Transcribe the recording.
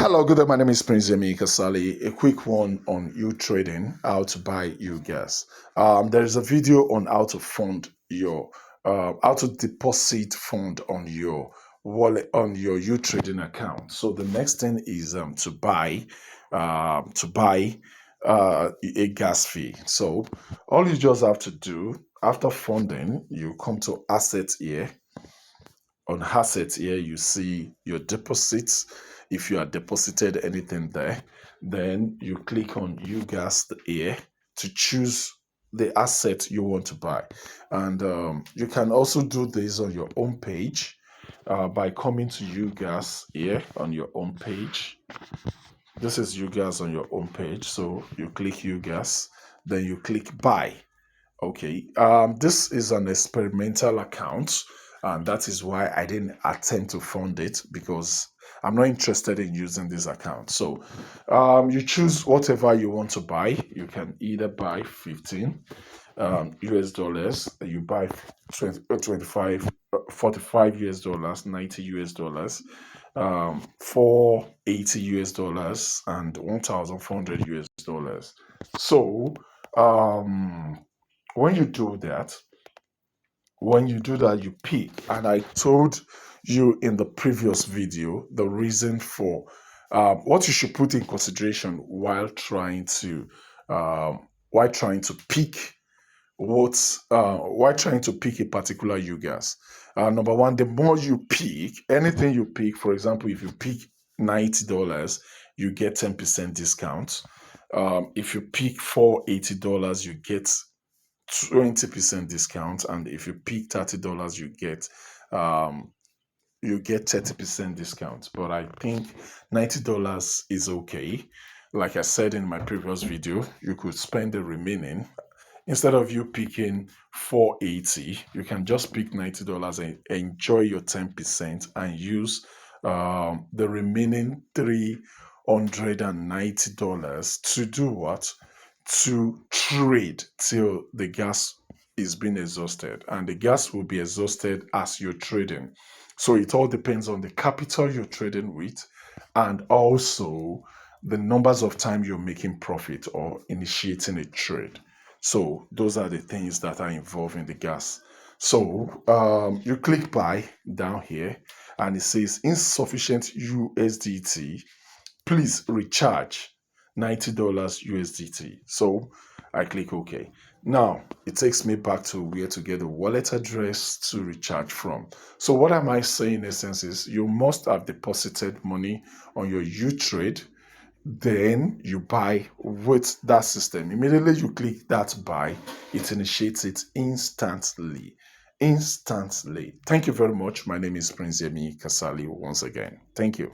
Hello, good day. My name is Prince Yemi Kasali. A quick one on uTrading, how to buy uGas. There is a video on how to fund your, how to deposit fund on your wallet on your uTrading account. So the next thing is to buy a gas fee. So all you just have to do after funding, you come to assets here. On assets here, you see your deposits. If you are deposited anything there, then you click on uGas here to choose the asset you want to buy. And you can also do this on your own page by coming to uGas here on your own page. This is uGas on your own page. So you click uGas, then you click buy. Okay, this is an experimental account, and that is why I didn't attempt to fund it because I'm not interested in using this account. So you choose whatever you want to buy. You can either buy 15 US dollars, you buy 25, 45 US dollars, 90 US dollars, 480 US dollars, and 1,400 US dollars. So, when you do that, you pick, and I told you in the previous video the reason for what you should put in consideration while trying to pick while trying to pick a particular uGas. Number one, the more you pick, anything you pick, for example, if you pick $90, you get 10% discount. If you pick $480, you get 20% discount, and if you pick $30, you get 30% discount. But I think $90 is okay. Like I said in my previous video, you could spend the remaining. Instead of you picking 480, you can just pick $90 and enjoy your 10% and use the remaining $390 to do what? To trade till the gas is being exhausted, and the gas will be exhausted as you're trading. So it all depends on the capital you're trading with, and also the numbers of time you're making profit or initiating a trade. So those are the things that are involved in the gas. So you click buy down here, and it says insufficient USDT. Please recharge $90 USDT. So I click OK. Now it takes me back to where to get the wallet address to recharge from. So what am I saying in essence is you must have deposited money on your uTrade. Then you buy with that system. Immediately you click that buy, it initiates it instantly. Thank you very much. My name is Prince Yemi Kasali once again. Thank you.